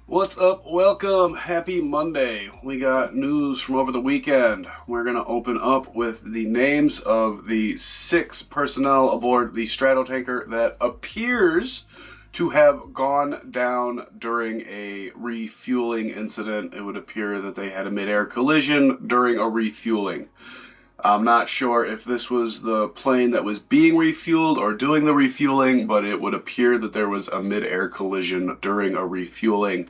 What's up? Welcome. Happy Monday. We got news from over the weekend. We're going to open up with the names of the 6 personnel aboard the Stratotanker that appears to have gone down during a refueling incident. It would appear that they had a mid-air collision during a refueling. I'm not sure if this was the plane that was being refueled or doing the refueling, but it would appear that there was a mid-air collision during a refueling.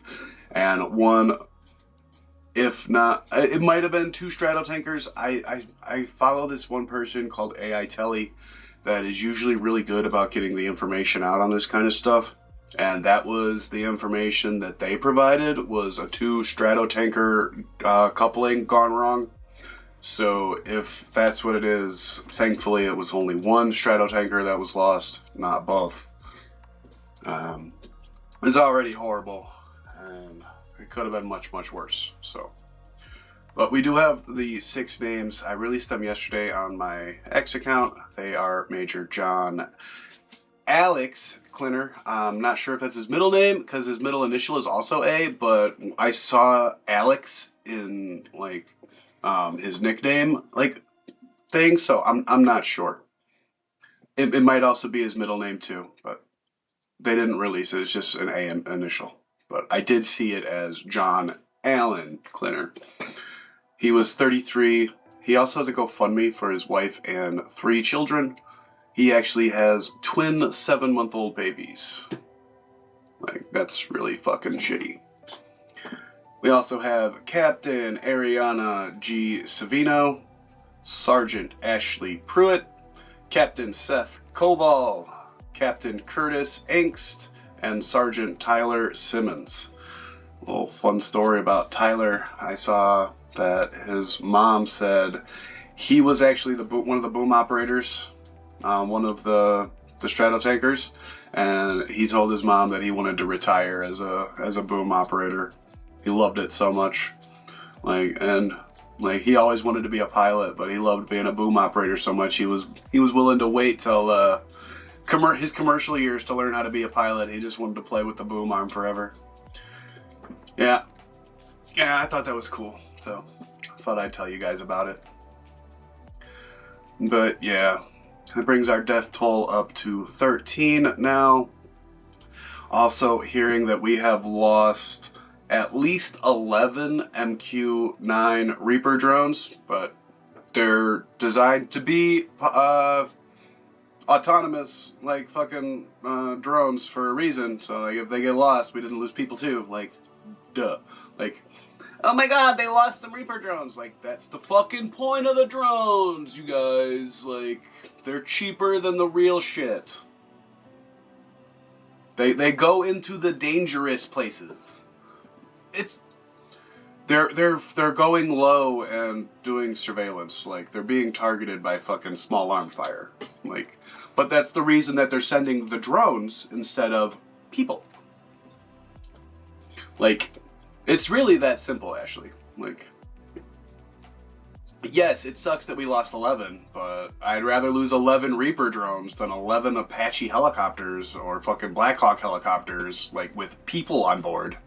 And one, if not, it might have been 2 Stratotankers. I follow this one person called AI Telly that is usually really good about getting the information out on this kind of stuff. And that was the information that they provided, was a 2 Stratotanker coupling gone wrong. So if that's what it is, thankfully it was only 1 Stratotanker that was lost, not both. It's already horrible, and it could have been much, much worse. But we do have the 6 names. I released them yesterday on my X account. They are Major John Alex Klinner. I'm not sure if that's his middle name, because his middle initial is also A, but I saw Alex in, his nickname, thing, so I'm not sure. It might also be his middle name too, but they didn't release it. It's just an A initial. But I did see it as John Allen Klinner. He was 33. He also has a GoFundMe for his wife and 3 children. He actually has twin 7-month-old babies. That's really fucking shitty. We also have Captain Ariana G. Savino, Sergeant Ashley Pruitt, Captain Seth Koval, Captain Curtis Angst, and Sergeant Tyler Simmons. A little fun story about Tyler. I saw that his mom said he was actually one of the boom operators, one of the Stratotankers, and he told his mom that he wanted to retire as a boom operator. He loved it so much. He always wanted to be a pilot, but he loved being a boom operator so much he was willing to wait till his commercial years to learn how to be a pilot. He just wanted to play with the boom arm forever. Yeah, I thought that was cool, so I thought I'd tell you guys about it. But yeah, that brings our death toll up to 13 now. Also hearing that we have lost at least 11 MQ-9 Reaper drones, but they're designed to be autonomous, fucking drones for a reason. So, if they get lost, we didn't lose people too. Duh. Oh my god, they lost some Reaper drones. That's the fucking point of the drones, you guys. They're cheaper than the real shit. They go into the dangerous places. They're going low and doing surveillance. They're being targeted by fucking small arm fire. But that's the reason that they're sending the drones instead of people. It's really that simple, Ashley. Yes, it sucks that we lost 11, but I'd rather lose 11 Reaper drones than 11 Apache helicopters or fucking Black Hawk helicopters, with people on board.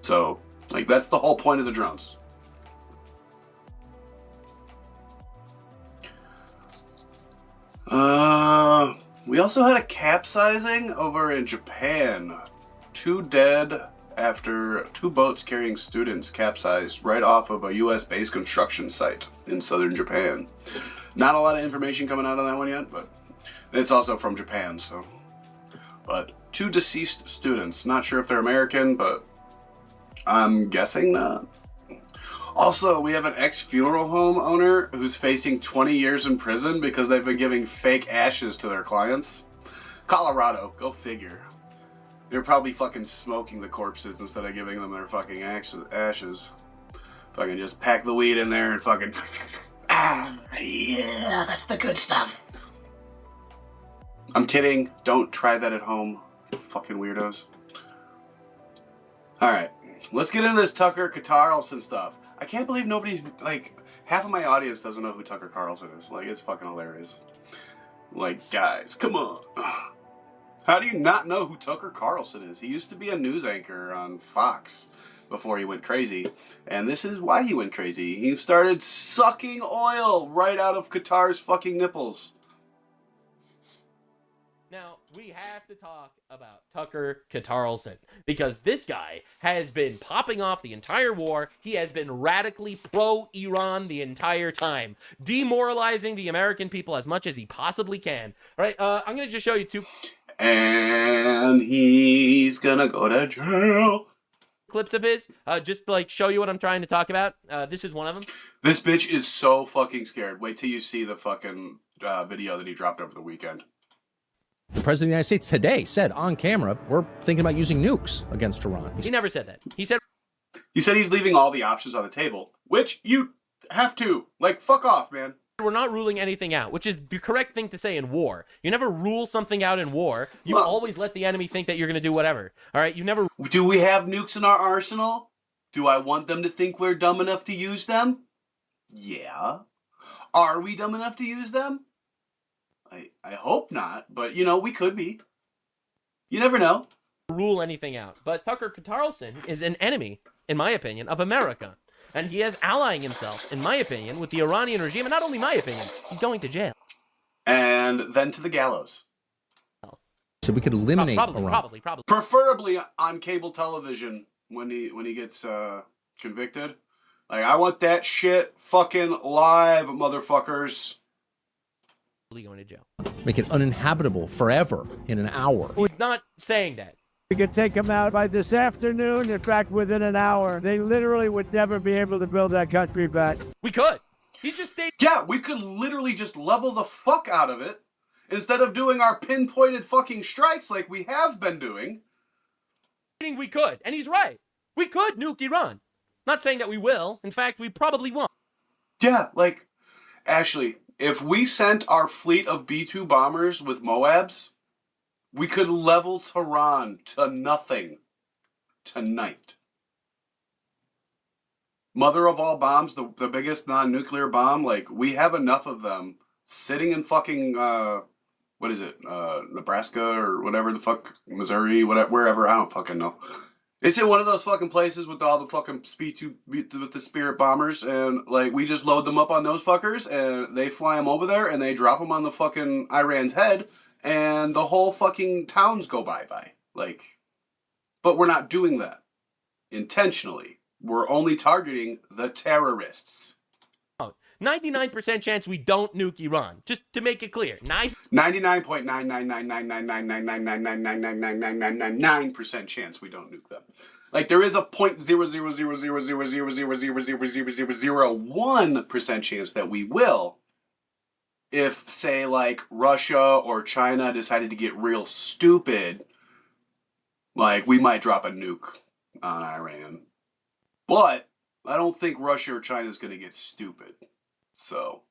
So, that's the whole point of the drones. We also had a capsizing over in Japan. 2 dead after 2 boats carrying students capsized right off of a U.S. base construction site in southern Japan. Not a lot of information coming out on that one yet, but it's also from Japan, so. But 2 deceased students. Not sure if they're American, but I'm guessing not. Also, we have an ex-funeral home owner who's facing 20 years in prison because they've been giving fake ashes to their clients. Colorado, go figure. They're probably fucking smoking the corpses instead of giving them their fucking ashes. Fucking just pack the weed in there and fucking... yeah, that's the good stuff. I'm kidding. Don't try that at home. Fucking weirdos. Alright, let's get into this Tucker Carlson stuff. I can't believe nobody, half of my audience doesn't know who Tucker Carlson is. It's fucking hilarious. Guys, come on. How do you not know who Tucker Carlson is? He used to be a news anchor on Fox before he went crazy. And this is why he went crazy. He started sucking oil right out of Qatar's fucking nipples. Now, we have to talk about Tucker Carlson because this guy has been popping off the entire war. He has been radically pro-Iran the entire time, demoralizing the American people as much as he possibly can. All right, I'm going to just show you two. And he's gonna go to jail. Clips of his, just to, like, show you what I'm trying to talk about. This is one of them. This bitch is so fucking scared. Wait till you see the fucking video that he dropped over the weekend. The President of the United States today said on camera, we're thinking about using nukes against Iran. He never said that. He said he's leaving all the options on the table, which you have to. Like, fuck off, man. we're not ruling anything out, which is the correct thing to say in war. You never rule something out in war. You always let the enemy think that you're going to do whatever. All right? You never... Do we have nukes in our arsenal? Do I want them to think we're dumb enough to use them? Yeah. Are we dumb enough to use them? I hope not, but, you know, we could be. You never know. Rule anything out. But Tucker Carlson is an enemy, in my opinion, of America. And he is allying himself, in my opinion, with the Iranian regime. And not only my opinion, he's going to jail. And then to the gallows. So we could eliminate probably, Iran. Probably. Preferably on cable television when he gets convicted. Like, I want that shit fucking live, motherfuckers. Going to jail. Make it uninhabitable forever in an hour. He's not saying that. We could take them out by this afternoon. In fact, within an hour. They literally would never be able to build that country back. We could. He just stayed. Yeah, we could literally just level the fuck out of it instead of doing our pinpointed fucking strikes like we have been doing. We could. And he's right. We could nuke Iran. Not saying that we will. In fact, we probably won't. Yeah, like, Ashley, if we sent our fleet of B-2 bombers with Moabs, we could level Tehran to nothing tonight. Mother of all bombs, the biggest non-nuclear bomb, like, we have enough of them sitting in fucking, Nebraska or whatever the fuck, Missouri, whatever, wherever, I don't fucking know. It's in one of those fucking places with all the fucking B-2, with the Spirit bombers, and, like, we just load them up on those fuckers, and they fly them over there, and they drop them on the fucking Iran's head, and the whole fucking towns go bye-bye. Like, but we're not doing that intentionally. We're only targeting the terrorists. 99% chance we don't nuke Iran. Just to make it clear. 99.9999999999999% chance we don't nuke them. Like, there is a 0.00000000001% chance that we will if, say, like, Russia or China decided to get real stupid. Like, we might drop a nuke on Iran. But I don't think Russia or China is going to get stupid. So,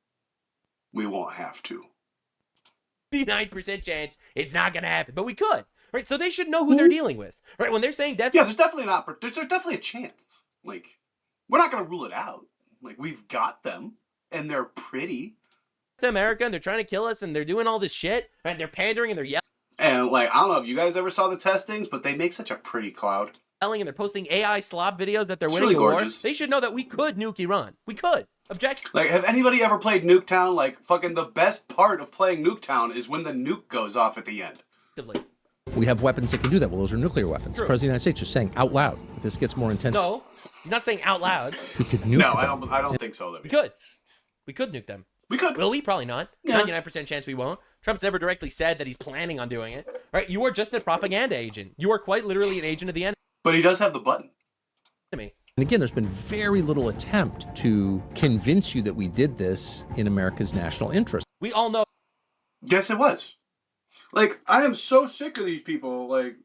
we won't have to. 99% chance it's not going to happen, but we could, right? So they should know who they're dealing with, right? When they're saying death... Yeah, there's definitely there's definitely a chance. Like, we're not going to rule it out. Like, we've got them, and they're pretty. To America, and they're trying to kill us, and they're doing all this shit, and they're pandering, and they're yelling. And, like, I don't know if you guys ever saw the testings, but they make such a pretty cloud. And they're posting AI slop videos that they're winning really the war. gorgeous. They should know that we could nuke Iran. We could. Object. Like, have anybody ever played Nuketown? Like, fucking the best part of playing Nuketown is when the nuke goes off at the end. We have weapons that can do that. Well, those are nuclear weapons. True. The President of the United States just saying out loud, if this gets more intense. No, you're not saying out loud. We could nuke No, them. I don't think so, Libby. We could. We could nuke them. We could. Will we? Probably not. Yeah. 99% chance we won't. Trump's never directly said that he's planning on doing it. Right? You are just a propaganda agent. You are quite literally an agent of the enemy. But he does have the button. Me. And again, there's been very little attempt to convince you that we did this in America's national interest. We all know. Yes, it was. Like, I am so sick of these people. Like,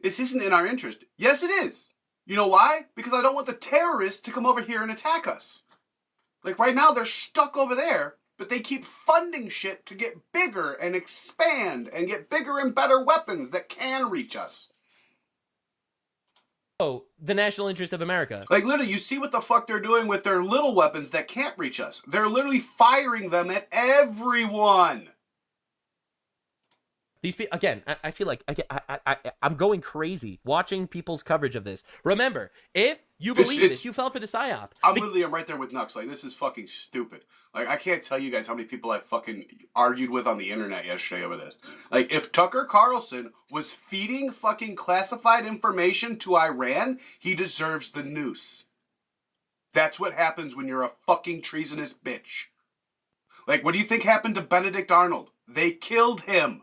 this isn't in our interest. Yes, it is. You know why? Because I don't want the terrorists to come over here and attack us. Like, right now, they're stuck over there, but they keep funding shit to get bigger and expand and get bigger and better weapons that can reach us. Oh, the national interest of America. Like, literally, you see what the fuck they're doing with their little weapons that can't reach us. They're literally firing them at everyone. These people, again, I feel like I'm going crazy watching people's coverage of this. Remember, if you believe this, you fell for the psyop. I'm right there with Nux. Like, this is fucking stupid. Like, I can't tell you guys how many people I fucking argued with on the internet yesterday over this. Like, if Tucker Carlson was feeding fucking classified information to Iran, he deserves the noose. That's what happens when you're a fucking treasonous bitch. Like, what do you think happened to Benedict Arnold? They killed him.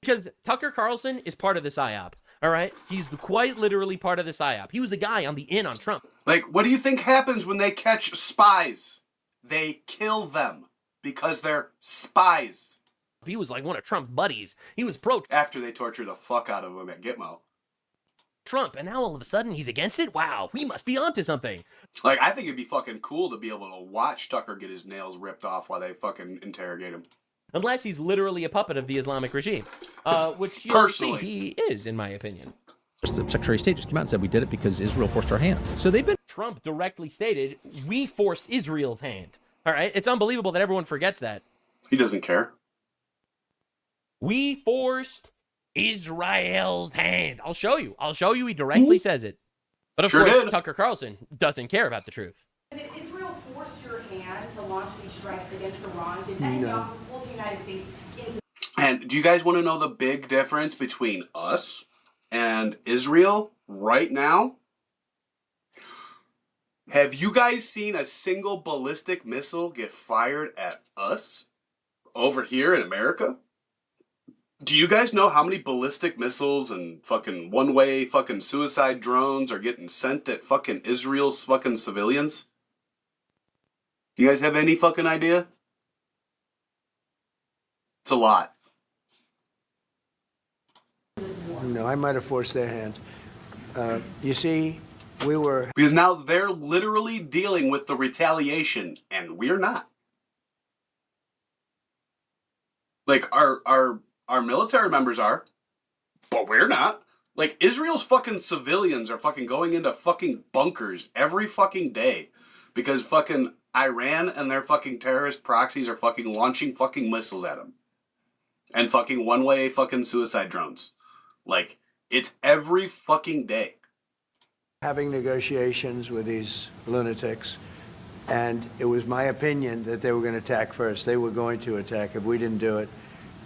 Because Tucker Carlson is part of the psyop, all right? He's quite literally part of the psyop. He was a guy on the in on Trump. Like, what do you think happens when they catch spies? They kill them because they're spies. He was like one of Trump's buddies. He was pro after they torture the fuck out of him at Gitmo. Trump, and now all of a sudden he's against it? Wow, we must be onto something. Like, I think it'd be fucking cool to be able to watch Tucker get his nails ripped off while they fucking interrogate him. Unless he's literally a puppet of the Islamic regime, which personally he is, in my opinion. The Secretary of State just came out and said we did it because Israel forced our hand. So they've been... Trump directly stated, we forced Israel's hand. All right? It's unbelievable that everyone forgets that. He doesn't care. We forced Israel's hand. I'll show you. He directly says it. But of course, Tucker Carlson doesn't care about the truth. Did Israel force your hand to launch these strikes against Iran? Did Netanyahu pull the United States into... And do you guys want to know the big difference between us and Israel right now? Have you guys seen a single ballistic missile get fired at us over here in America? Do you guys know how many ballistic missiles and fucking one-way fucking suicide drones are getting sent at fucking Israel's fucking civilians? Do you guys have any fucking idea? It's a lot. No, I might have forced their hand. You see, we were... Because now they're literally dealing with the retaliation, and we're not. Like, our military members are, but we're not. Like, Israel's fucking civilians are fucking going into fucking bunkers every fucking day because fucking Iran and their fucking terrorist proxies are fucking launching fucking missiles at them. And fucking one-way fucking suicide drones. Like, it's every fucking day. Having negotiations with these lunatics, and it was my opinion that they were going to attack first. They were going to attack. If we didn't do it,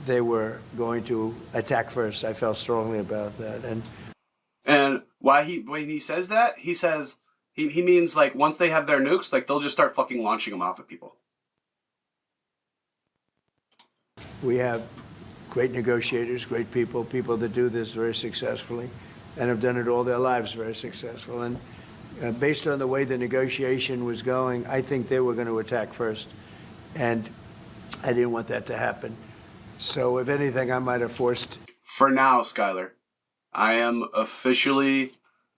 they were going to attack first. I felt strongly about that. And when he says that, he says, he means, like, once they have their nukes, like, they'll just start fucking launching them off at people. We have great negotiators, great people that do this very successfully and have done it all their lives very successful. And based on the way the negotiation was going, I think they were going to attack first. And I didn't want that to happen. So if anything, I might have forced... For now, Skylar, I am officially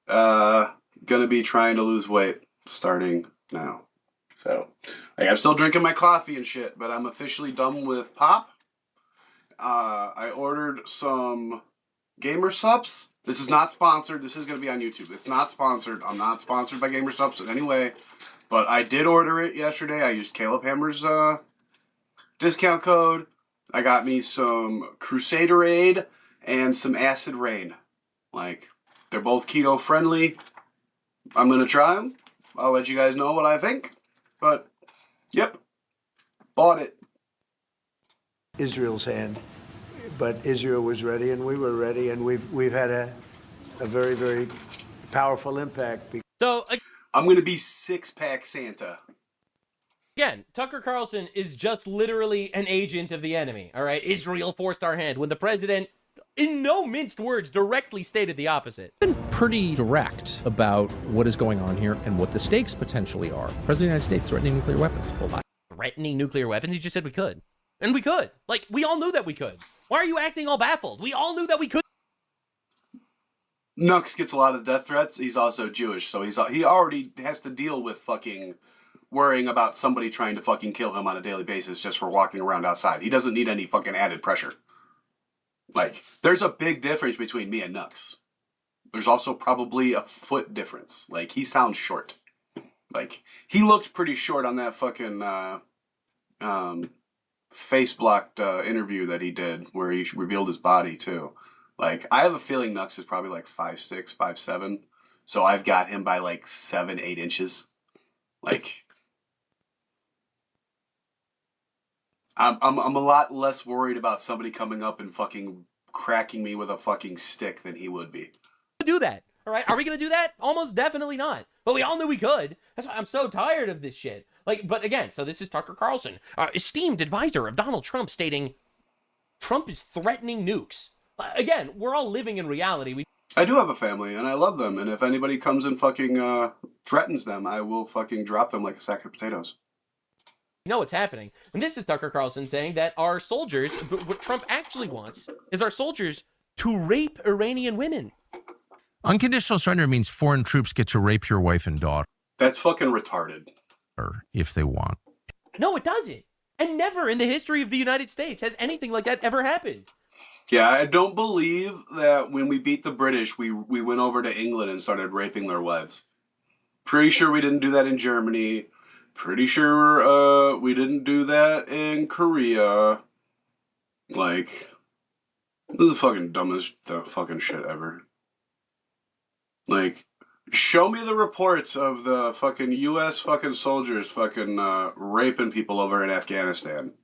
going to be trying to lose weight starting now. So, like, I'm still drinking my coffee and shit, but I'm officially done with pop. I ordered some Gamer Subs. This is not sponsored. This is going to be on YouTube. It's not sponsored. I'm not sponsored by Gamer Subs in any way. But I did order it yesterday. I used Caleb Hammer's discount code. I got me some Crusaderade and some Acid Rain. Like, they're both keto friendly. I'm going to try them. I'll let you guys know what I think. But, yep. Bought it. Israel's hand. But Israel was ready and we were ready, and we've had a very, very powerful impact. So I'm going to be six-pack Santa. Again, Tucker Carlson is just literally an agent of the enemy, all right? Israel forced our hand when the president, in no minced words, directly stated the opposite. Been pretty direct about what is going on here and what the stakes potentially are. President of the United States threatening nuclear weapons. Well, threatening nuclear weapons? He just said we could. And we could. Like, we all knew that we could. Why are you acting all baffled? We all knew that we could. Nux gets a lot of death threats. He's also Jewish, so he already has to deal with fucking worrying about somebody trying to fucking kill him on a daily basis just for walking around outside. He doesn't need any fucking added pressure. Like, there's a big difference between me and Nux. There's also probably a foot difference. Like, he sounds short. Like, he looked pretty short on that fucking face blocked interview that he did where he revealed his body too. Like, I have a feeling Nux is probably like 5'6", 5'7". So I've got him by like 7-8 inches. Like, I'm a lot less worried about somebody coming up and fucking cracking me with a fucking stick than he would be. Do that. All right, are we gonna do that? Almost definitely not. But we all knew we could. That's why I'm so tired of this shit. Like, but again, so this is Tucker Carlson, esteemed advisor of Donald Trump, stating Trump is threatening nukes. Again, we're all living in reality. I do have a family, and I love them, and if anybody comes and fucking threatens them, I will fucking drop them like a sack of potatoes. You know what's happening. And this is Tucker Carlson saying that our soldiers, what Trump actually wants is our soldiers to rape Iranian women. Unconditional surrender means foreign troops get to rape your wife and daughter. That's fucking retarded. If they want. No, it doesn't. And never in the history of the United States has anything like that ever happened. Yeah, I don't believe that when we beat the British, we went over to England and started raping their wives. Pretty sure we didn't do that in Germany. Pretty sure we didn't do that in Korea. Like, this is the fucking dumbest fucking shit ever. Like, show me the reports of the fucking U.S. fucking soldiers fucking raping people over in Afghanistan.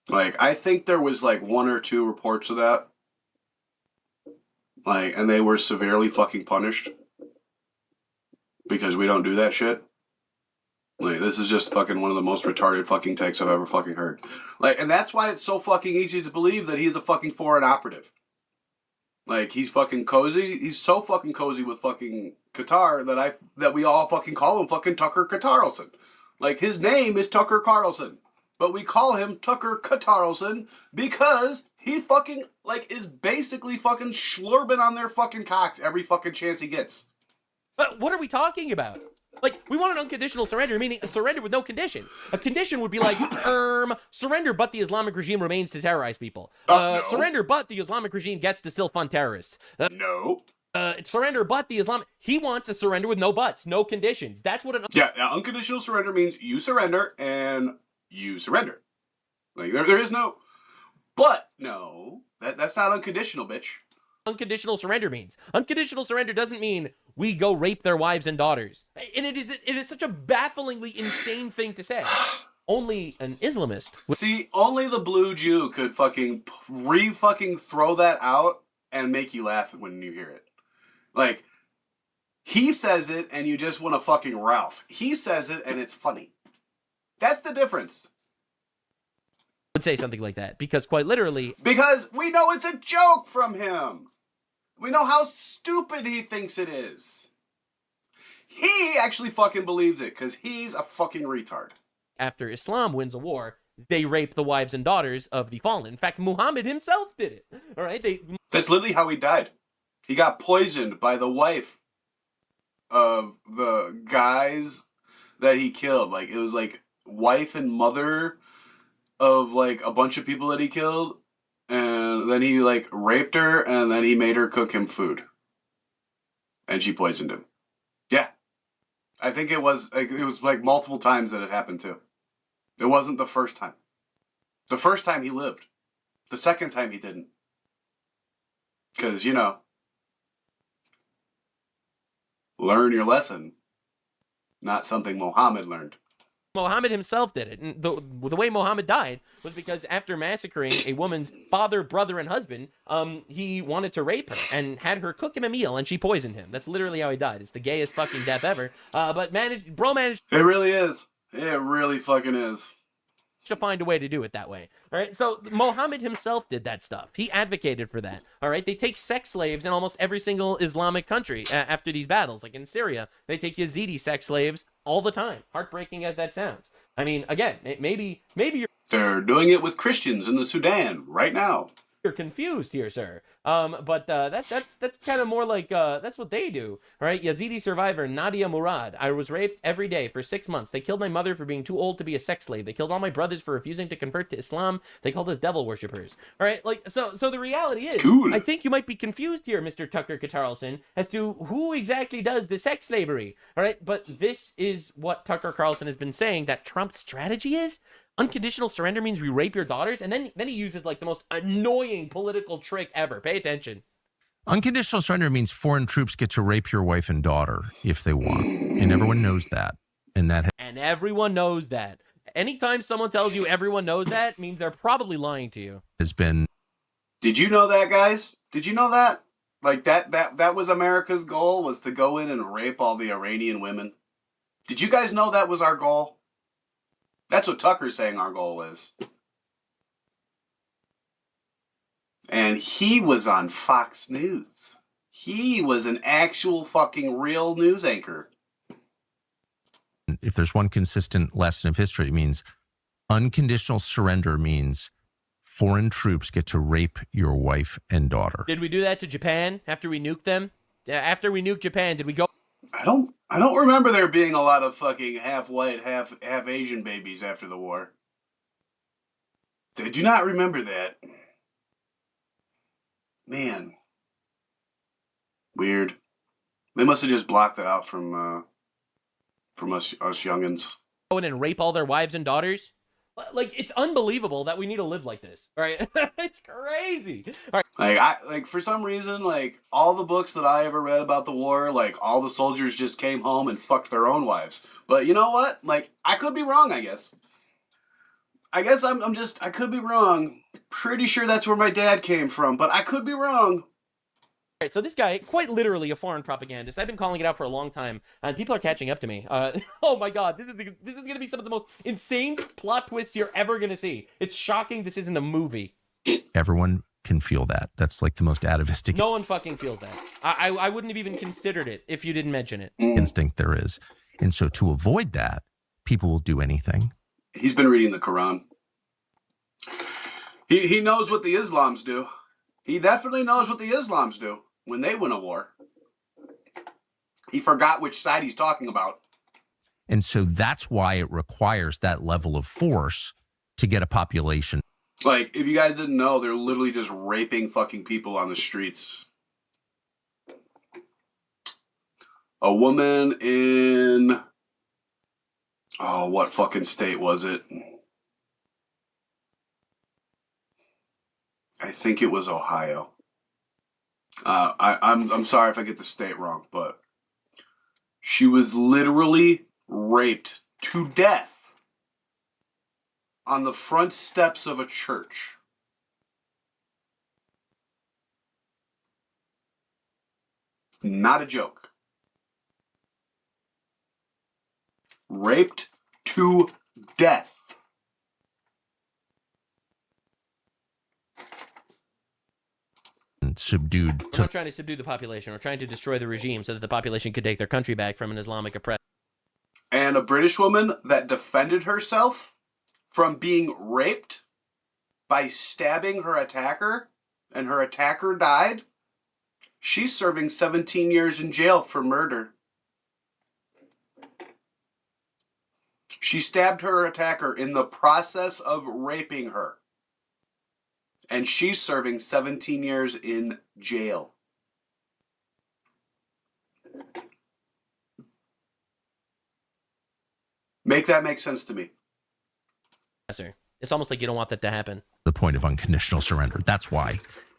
Like, I think there was like 1 or 2 reports of that. Like, and they were severely fucking punished. Because we don't do that shit. Like, this is just fucking one of the most retarded fucking takes I've ever fucking heard. Like, and that's why it's so fucking easy to believe that he's a fucking foreign operative. Like, he's fucking cozy. He's so fucking cozy with fucking Qatar that we all fucking call him fucking Tucker Carlson. Like, his name is Tucker Carlson. But we call him Tucker Carlson because he fucking, like, is basically fucking slurping on their fucking cocks every fucking chance he gets. But what are we talking about? Like, we want an unconditional surrender, meaning a surrender with no conditions. A condition would be like, surrender, but the Islamic regime remains to terrorize people. No. Surrender, but the Islamic regime gets to still fund terrorists. No. Surrender, but the Islamic... He wants a surrender with no buts, no conditions. That's what an... Yeah, unconditional surrender means you surrender and you surrender. Like, there is no... But, no, that's not unconditional, bitch. Unconditional surrender means. Unconditional surrender doesn't mean we go rape their wives and daughters. And it is such a bafflingly insane thing to say. Only an Islamist. See, only the blue Jew could fucking fucking throw that out and make you laugh when you hear it. Like, he says it and you just want to fucking Ralph. He says it and it's funny. That's the difference. Would say something like that because quite literally... Because we know it's a joke from him. We know how stupid he thinks it is. He actually fucking believes it because he's a fucking retard. After Islam wins a war, they rape the wives and daughters of the fallen. In fact, Muhammad himself did it. All right, That's literally how he died. He got poisoned by the wife of the guys that he killed. Like, it was like wife and mother of like a bunch of people that he killed. And then he like raped her and then he made her cook him food. And she poisoned him. Yeah. I think it was like multiple times that it happened too. It wasn't the first time. The first time he lived. The second time he didn't. Because, you know, learn your lesson. Not something Muhammad learned. Muhammad himself did it. And the way Muhammad died was because after massacring a woman's father, brother, and husband, he wanted to rape her and had her cook him a meal, and she poisoned him. That's literally how he died. It's the gayest fucking death ever. But managed. It really is. It really fucking is. To find a way to do it that way. All right. So Muhammad himself did that stuff. He advocated for that. All right. They take sex slaves in almost every single Islamic country after these battles. Like in Syria, they take Yazidi sex slaves all the time. Heartbreaking as that sounds. I mean, again, maybe they're doing it with Christians in the Sudan right now. You're confused here, sir. But that's kind of more like that's what they do. All right, Yazidi survivor Nadia Murad. I was raped every day for 6 months. They killed my mother for being too old to be a sex slave. They killed all my brothers for refusing to convert to Islam. They called us devil worshippers. All right, like so the reality is, cool. I think you might be confused here, Mr. Tucker Carlson, as to who exactly does the sex slavery. All right, but this is what Tucker Carlson has been saying that Trump's strategy is. Unconditional surrender means we rape your daughters, and then he uses like the most annoying political trick ever. Pay attention. Unconditional surrender means foreign troops get to rape your wife and daughter if they want, and everyone knows that. And everyone knows that. Anytime someone tells you everyone knows that, means they're probably lying to you. Has been. Did you know that, guys? Did you know that? Like that was America's goal, was to go in and rape all the Iranian women. Did you guys know that was our goal? That's what Tucker's saying our goal is. And he was on Fox News. He was an actual fucking real news anchor. If there's one consistent lesson of history, it means unconditional surrender means foreign troops get to rape your wife and daughter. Did we do that to Japan after we nuked them? After we nuked Japan, did we go? I don't remember there being a lot of fucking half white, half Asian babies after the war. I do not remember that. Man. Weird. They must have just blocked that out from us youngins. Go in and rape all their wives and daughters? Like, it's unbelievable that we need to live like this. All right, it's crazy. All right. Like for some reason, like all the books that I ever read about the war, like all the soldiers just came home and fucked their own wives. But you know what? Like I could be wrong. I guess I could be wrong. Pretty sure that's where my dad came from, but I could be wrong. All right, so this guy, quite literally a foreign propagandist. I've been calling it out for a long time, and people are catching up to me. Oh my god, this is going to be some of the most insane plot twists you're ever going to see. It's shocking this isn't a movie. Everyone can feel that. That's like the most atavistic No one fucking feels that. I wouldn't have even considered it if you didn't mention it. instinct there is. And so to avoid that, people will do anything. He's been reading the Quran. He knows what the Islams do. He definitely knows what the Islams do when they win a war. He forgot which side he's talking about. And so that's why it requires that level of force to get a population. Like, if you guys didn't know, they're literally just raping fucking people on the streets. A woman in... Oh, what fucking state was it? I think it was Ohio. I'm sorry if I get the state wrong, but she was literally raped to death on the front steps of a church. Not a joke. Raped to death. Subdued. We're not trying to subdue the population. We're trying to destroy the regime so that the population could take their country back from an Islamic oppression. And a British woman that defended herself from being raped by stabbing her attacker, and her attacker died, she's serving 17 years in jail for murder. She stabbed her attacker in the process of raping her. And she's serving 17 years in jail. Make that make sense to me. It's almost like you don't want that to happen. The point of unconditional surrender. That's why.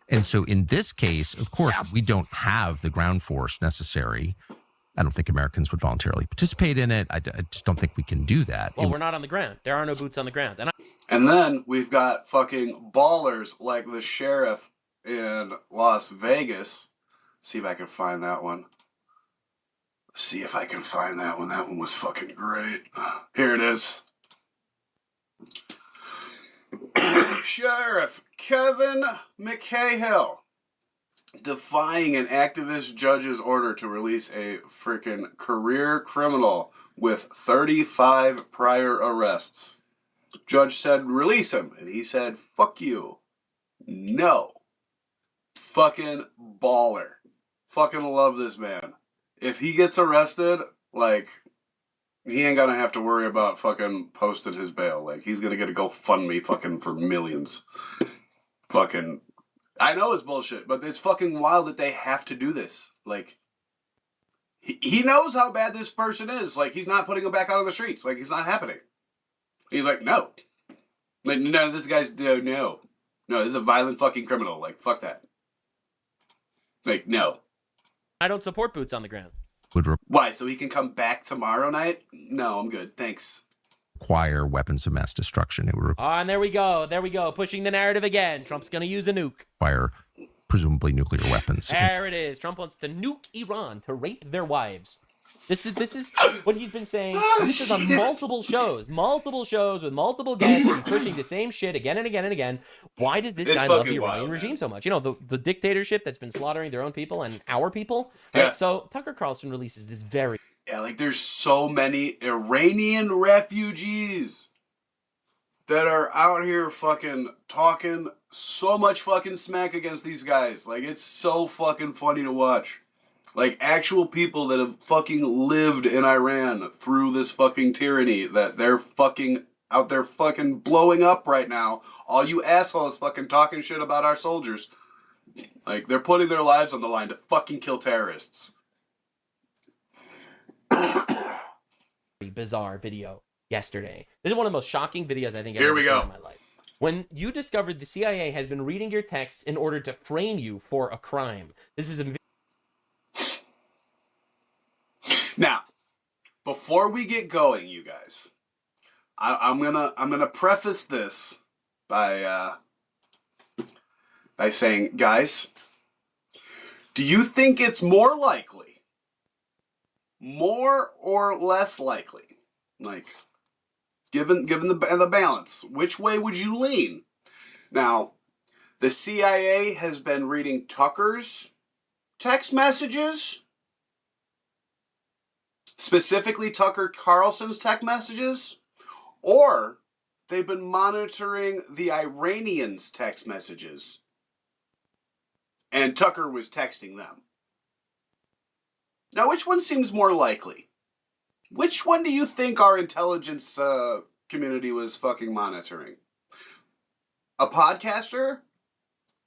And so in this case, of course, we don't have the ground force necessary. I don't think Americans would voluntarily participate in it. I just don't think we can do that. Well, we're not on the ground. There are no boots on the ground. And then we've got fucking ballers like the sheriff in Las Vegas. See if I can find that one. That one was fucking great. Here it is. Sheriff Kevin McCahill defying an activist judge's order to release a freaking career criminal with 35 prior arrests. Judge said, release him. And he said, fuck you. No. Fucking baller. Fucking love this man. If he gets arrested, like, he ain't gonna have to worry about fucking posting his bail. Like, he's gonna get a GoFundMe fucking for millions. Fucking, I know it's bullshit, but it's fucking wild that they have to do this. Like, he knows how bad this person is. Like, he's not putting him back out on the streets. Like, it's not happening. He's like, no. Like, no, this guy's no, this is a violent fucking criminal. Like, fuck that. Like, no. I don't support boots on the ground. Would Why? So he can come back tomorrow night? No, I'm good. Thanks. require weapons of mass destruction. It would Oh, and there we go. There we go. Pushing the narrative again. Trump's going to use a nuke. require presumably nuclear weapons. There it is. Trump wants to nuke Iran to rape their wives. This is what he's been saying. This is on multiple shows with multiple guests. He's pushing the same shit again and again and again. Why does this guy love the Iranian regime so much? You know, the dictatorship that's been slaughtering their own people and our people. Right? Yeah. So Tucker Carlson releases this very... Yeah, like there's so many Iranian refugees that are out here fucking talking so much fucking smack against these guys. Like, it's so fucking funny to watch. Like, actual people that have fucking lived in Iran through this fucking tyranny that they're fucking out there fucking blowing up right now. All you assholes fucking talking shit about our soldiers. Like, they're putting their lives on the line to fucking kill terrorists. Bizarre video yesterday. This is one of the most shocking videos I think I've Here ever we seen go. in my life. When you discovered the CIA has been reading your texts in order to frame you for a crime. This is a Now, before we get going, you guys, I'm gonna preface this by saying, guys, do you think it's more or less likely, like, given the balance, which way would you lean? Now, the CIA has been reading Tucker's text messages. Specifically Tucker Carlson's text messages, or they've been monitoring the Iranians' text messages, and Tucker was texting them. Now, which one seems more likely? Which one do you think our intelligence community was fucking monitoring? A podcaster,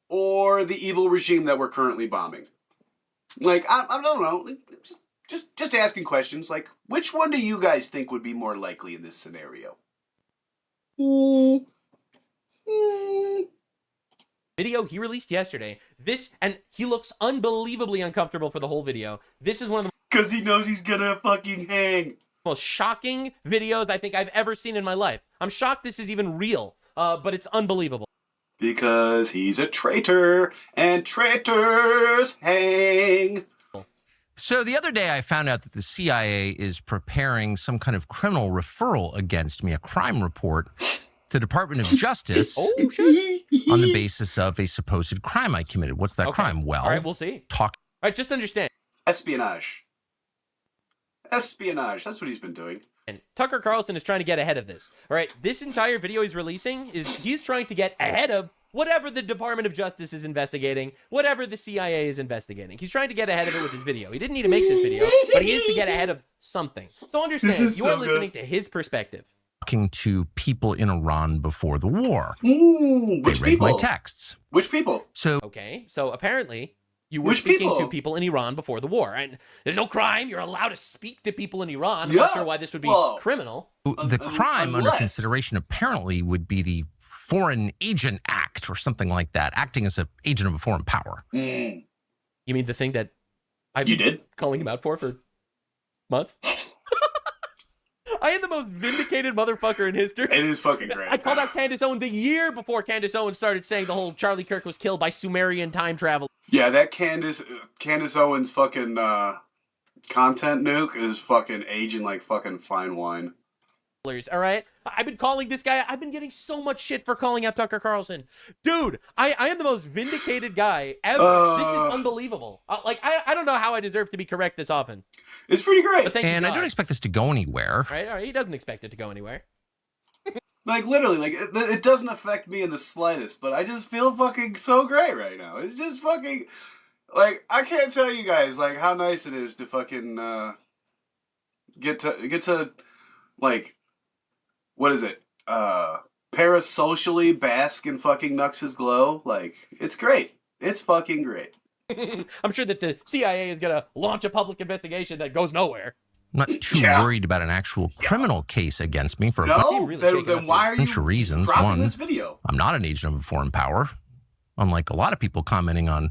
or the evil regime that we're currently bombing? Like, I don't know. Just asking questions, like, which one do you guys think would be more likely in this scenario? video he released yesterday. And he looks unbelievably uncomfortable for the whole video. This is one of the Because he knows he's gonna fucking hang. most shocking videos I think I've ever seen in my life. I'm shocked this is even real, but it's unbelievable. Because he's a traitor, and traitors hang. So the other day I found out that the CIA is preparing some kind of criminal referral against me, a crime report to the Department of Justice Oh, shit. on the basis of a supposed crime I committed. What's that crime? Well, all right, we'll see. talk. All right, just understand. Espionage. Espionage, that's what he's been doing. And Tucker Carlson is trying to get ahead of this. All right, this entire video he's releasing he's trying to get ahead of whatever the Department of Justice is investigating, whatever the CIA is investigating. He's trying to get ahead of it with his video. He didn't need to make this video, but he is to get ahead of something. So understand, you are listening to his perspective. Talking to people in Iran before the war. Ooh, They which read people? my texts. Which people? So Okay, so apparently you were Which speaking people? to people in Iran before the war. And there's no crime. You're allowed to speak to people in Iran. I'm Yeah, not sure why this would be well, criminal. the crime under unless- consideration apparently would be the Foreign Agent Act or something like that, acting as an agent of a foreign power. Mm, You mean the thing that I've you been did? calling him out for months? I am the most vindicated motherfucker in history. It is fucking great. I called out Candace Owens a year before Candace Owens started saying the whole Charlie Kirk was killed by Sumerian time travel. Yeah, that Candace Owens fucking content nuke is fucking aging like fucking fine wine. All right, I've been calling this guy. I've been getting so much shit for calling out Tucker Carlson, dude. I am the most vindicated guy ever. This is unbelievable. I don't know how I deserve to be correct this often. It's pretty great. But thank And you, I don't God. expect this to go anywhere. All right. He doesn't expect it to go anywhere. Like, literally, like, it doesn't affect me in the slightest, but I just feel fucking so great right now. It's just fucking, like, I can't tell you guys, like, how nice it is to fucking, get to, like, what is it? Parasocially bask in fucking Nux's glow. Like, it's great. It's fucking great. I'm sure that the CIA is gonna launch a public investigation that goes nowhere. I'm not too worried about an actual criminal case against me for a No, really then why are you bunch of reasons. dropping One, this video? I'm not an agent of a foreign power. Unlike a lot of people commenting on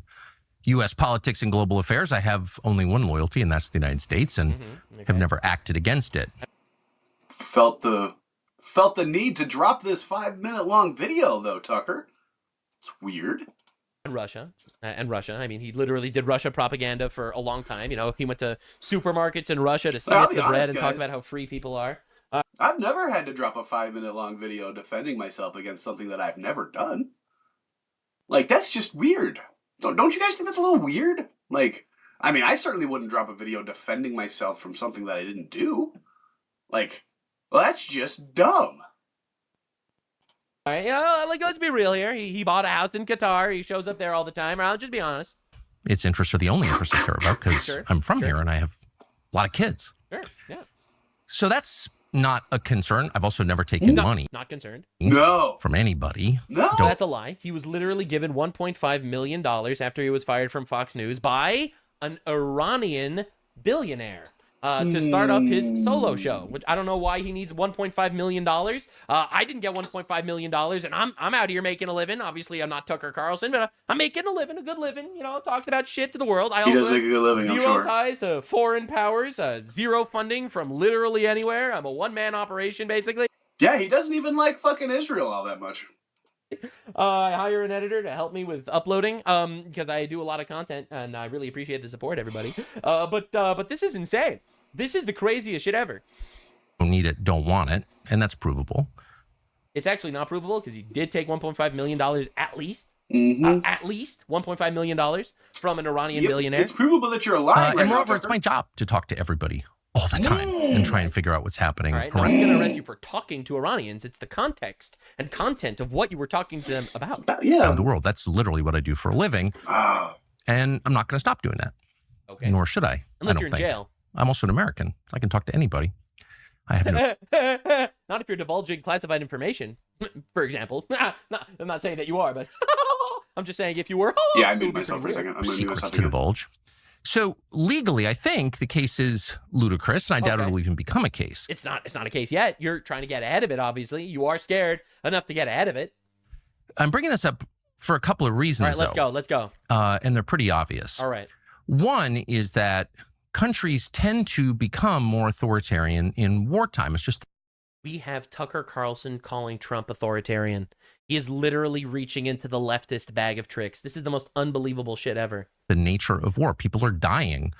U.S. politics and global affairs, I have only one loyalty, and that's the United States, and have never acted against it. Felt the need to drop this 5-minute long video, though, Tucker. It's weird. Russia. I mean, he literally did Russia propaganda for a long time. You know, he went to supermarkets in Russia to sniff the bread and talk about how free people are. I've never had to drop a 5-minute long video defending myself against something that I've never done. Like, that's just weird. Don't you guys think that's a little weird? Like, I mean, I certainly wouldn't drop a video defending myself from something that I didn't do. Like, well, that's just dumb. All right, you know, like, let's be real here. He bought a house in Qatar. He shows up there all the time. I'll just be honest. Its interests are the only interests I care about because Sure, I'm from here and I have a lot of kids. Sure, yeah. So that's not a concern. I've also never taken money Not concerned. No. from anybody. No. That's a lie. He was literally given $1.5 million after he was fired from Fox News by an Iranian billionaire to start up his solo show, which I don't know why he needs $1.5 million. I didn't get $1.5 million, and I'm out here making a living. Obviously, I'm not Tucker Carlson, but I'm making a living, a good living, you know, talking about shit to the world. He does make a good living, I'm zero sure. ties to foreign powers, zero funding from literally anywhere. I'm a one-man operation, basically. Yeah, he doesn't even like fucking Israel all that much. I hire an editor to help me with uploading, because I do a lot of content, and I really appreciate the support, everybody. But this is insane. This is the craziest shit ever. Don't need it, don't want it, and that's provable. It's actually not provable because he did take $1.5 million at least. Mm-hmm. At least $1.5 million from an Iranian billionaire. It's provable that you're lying right And now, moreover, it's Tucker. my job to talk to everybody all the time and try and figure out what's happening All right, no around one's going to arrest you for talking to Iranians. It's the context and content of what you were talking to them about. Yeah. the world. That's literally what I do for a living, and I'm not going to stop doing that. Okay. Nor should I. Unless I don't you're in think. jail. I'm also an American. I can talk to anybody. I have no. Not if you're divulging classified information, for example. I'm not saying that you are, but I'm just saying if you were. Yeah, I it made would be myself for a pretty second. I'm going to do secrets to something. divulge. So legally, I think the case is ludicrous, and I doubt Okay. it'll even become a case. It's not a case yet. You're trying to get ahead of it, obviously. You are scared enough to get ahead of it. I'm bringing this up for a couple of reasons. All right, let's go. And they're pretty obvious. All right. One is that countries tend to become more authoritarian in wartime. It's just We have Tucker Carlson calling Trump authoritarian. He is literally reaching into the leftist bag of tricks. This is the most unbelievable shit ever. the nature of war. People are dying.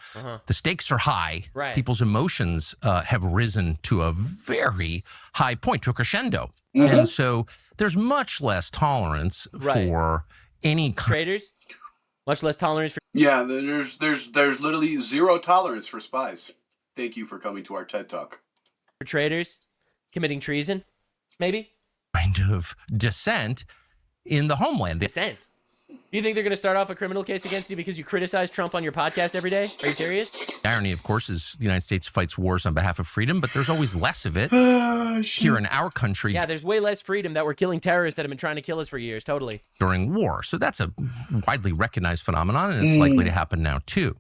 The stakes are high. Right. People's emotions have risen to a very high point, to a crescendo. And so there's much less tolerance for any kind. Traitors, much less tolerance for Yeah, there's literally zero tolerance for spies. Thank you for coming to our TED Talk. traitors committing treason, maybe Kind of dissent in the homeland. dissent. You think they're going to start off a criminal case against you because you criticize Trump on your podcast every day? Are you serious? The irony, of course, is the United States fights wars on behalf of freedom, but there's always less of it here in our country Yeah, there's way less freedom that we're killing terrorists that have been trying to kill us for years. Totally. during war. So that's a widely recognized phenomenon, and it's likely to happen now, too.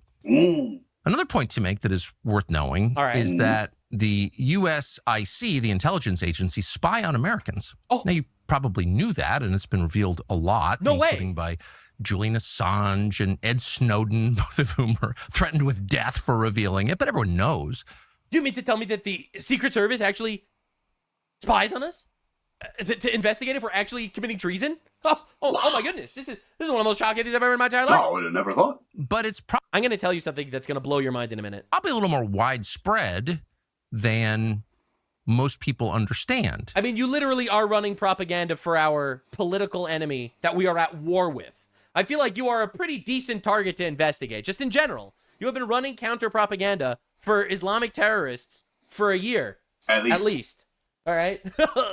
Another point to make that is worth knowing is that the USIC, the intelligence agency, spy on Americans. Oh. Now, you probably knew that, and it's been revealed a lot, No way. including by Julian Assange and Ed Snowden, both of whom are threatened with death for revealing it, but everyone knows. You mean to tell me that the Secret Service actually spies on us? Is it to investigate if we're actually committing treason? Oh my goodness. This is one of the most shocking things I've ever heard in my entire life. Oh, I would have never thought. But it's I'm going to tell you something that's going to blow your mind in a minute. probably a little more widespread than most people understand. I mean, you literally are running propaganda for our political enemy that we are at war with. I feel like you are a pretty decent target to investigate, just in general. You have been running counter propaganda for Islamic terrorists for a year. At least. All right?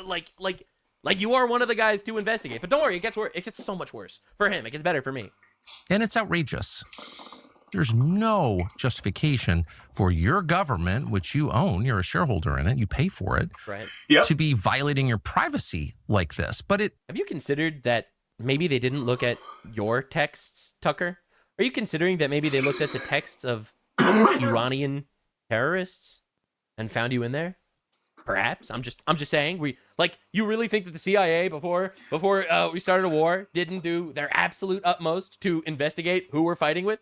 like you are one of the guys to investigate. But don't worry, it gets worse. It gets so much worse. For him, it gets better for me. And it's outrageous. There's no justification for your government, which you own, you're a shareholder in it, you pay for it, Right. Yep. to be violating your privacy like this. But it Have you considered that maybe they didn't look at your texts, Tucker? Are you considering that maybe they looked at the texts of Iranian terrorists? and found you in there? Perhaps. I'm just saying. You really think that the CIA before we started a war didn't do their absolute utmost to investigate who we're fighting with?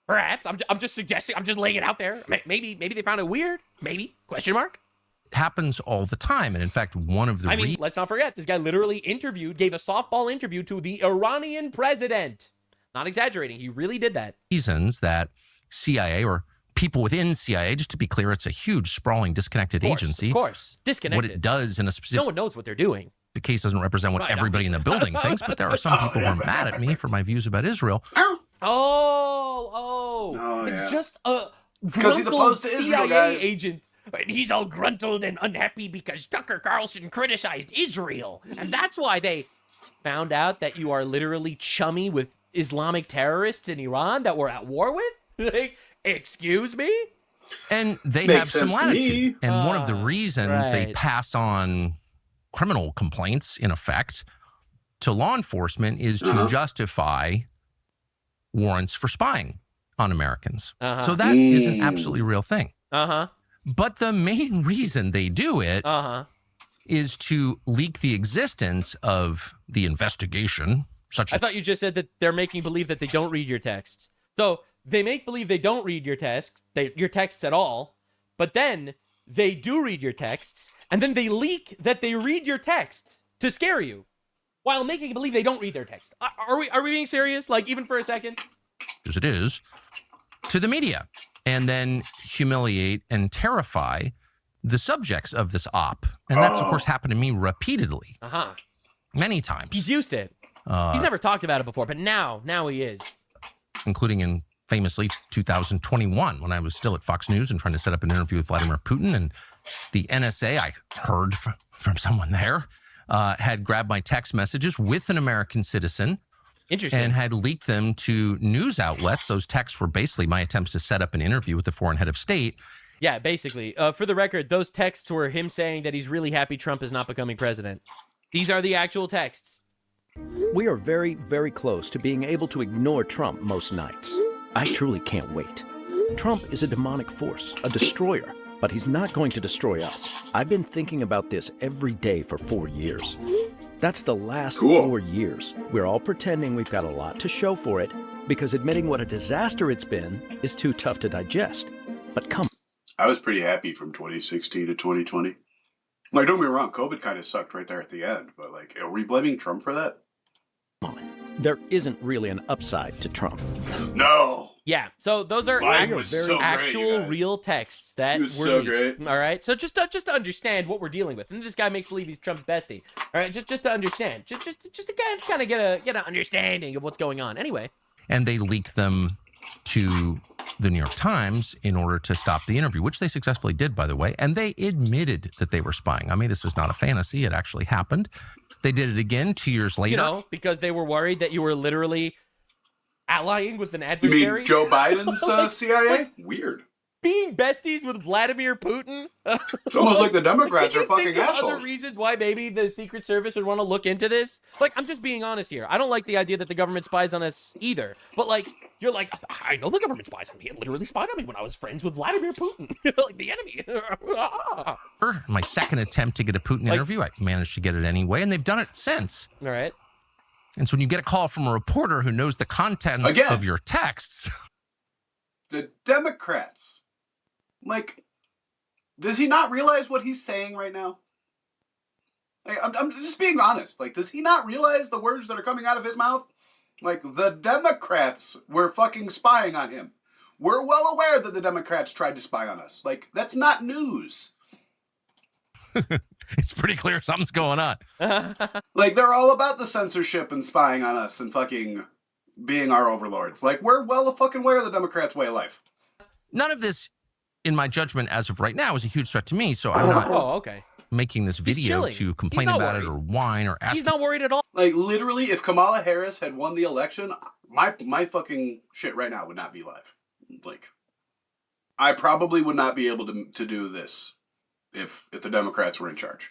Perhaps. I'm just suggesting. I'm just laying it out there. Maybe they found it weird. Maybe? Question mark. It happens all the time, and in fact, one of the let's not forget, this guy literally gave a softball interview to the Iranian president. Not exaggerating. He really did that. reasons that CIA or people within CIA, just to be clear, it's a huge, sprawling, disconnected agency. Of course. Disconnected. What it does in a specific No one knows what they're doing. case doesn't represent what everybody in the building thinks, but there are some people who are mad at me for my views about Israel. It's just a because he's opposed to Israel, CIA guys. agent. And he's all gruntled and unhappy because Tucker Carlson criticized Israel. And that's why they found out that you are literally chummy with Islamic terrorists in Iran that we're at war with? Like, excuse me? And they Makes have some sense to me. latitude. And one of the reasons they right. pass on criminal complaints, in effect, to law enforcement is to justify warrants for spying on Americans. So that is an absolutely real thing. But the main reason they do it is to leak the existence of the investigation. I thought you just said that they're making believe that they don't read your texts. So they make believe they don't read your texts at all, but then they do read your texts, and then they leak that they read your texts to scare you, while making believe they don't read their text. Are we being serious? Like, even for a second? As it is, to the media, and then humiliate and terrify the subjects of this op. And that's, of course, happened to me repeatedly. Many times. He's used to it. He's never talked about it before, but now he is. Including in famously 2021, when I was still at Fox News and trying to set up an interview with Vladimir Putin. And the NSA, I heard from someone there, had grabbed my text messages with an American citizen. Interesting. And had leaked them to news outlets. Those texts were basically my attempts to set up an interview with the foreign head of state. Yeah, basically. For the record, those texts were him saying that he's really happy Trump is not becoming president. These are the actual texts. We are very, very close to being able to ignore Trump most nights. I truly can't wait. Trump is a demonic force, a destroyer, but he's not going to destroy us. I've been thinking about this every day for 4 years. That's the last 4 years. We're all pretending we've got a lot to show for it because admitting what a disaster it's been is too tough to digest. But come I was pretty happy from 2016 to 2020. Like, don't get me wrong, COVID kind of sucked right there at the end, but like, are we blaming Trump for that? on. There isn't really an upside to Trump. No. Yeah, so those are Mine was so great, actual you guys. real texts that It was were so leaked. great. All right, so just to understand what we're dealing with, and this guy makes believe he's Trump's bestie. All right, just to understand, just to kind of get an understanding of what's going on. Anyway, And they leaked them to the New York Times in order to stop the interview, which they successfully did, by the way. And they admitted that they were spying on me. This is not a fantasy. It actually happened. They did it again 2 years later. you know, because they were worried that you were literally allying with an You adversary. mean Joe Biden's CIA? Weird. Being besties with Vladimir Putin. It's almost like the Democrats are fucking Think of other assholes. reasons why maybe the Secret Service would want to look into this. Like, I'm just being honest here. I don't like the idea that the government spies on us either. But like, you're like, I know the government spies on me. It literally spied on me when I was friends with Vladimir Putin, like the enemy. My second attempt to get a Putin interview, I managed to get it anyway, and they've done it since. All right. And so when you get a call from a reporter who knows the contents Again. of your texts, The Democrats. Like, does he not realize what he's saying right now? Like, I'm just being honest. Like, does he not realize the words that are coming out of his mouth? Like, the Democrats were fucking spying on him. We're well aware that the Democrats tried to spy on us. Like, that's not news. it's pretty clear something's going on. Like, they're all about the censorship and spying on us and fucking being our overlords. Like, we're well fucking aware of the Democrats' way of life. None of this, in my judgment, as of right now, is a huge threat to me, so I'm not okay. making this video chilling. to complain He's not about it worried. or whine or ask. He's not worried at all. Like, literally, if Kamala Harris had won the election, my fucking shit right now would not be live. Like, I probably would not be able to do this if the Democrats were in charge.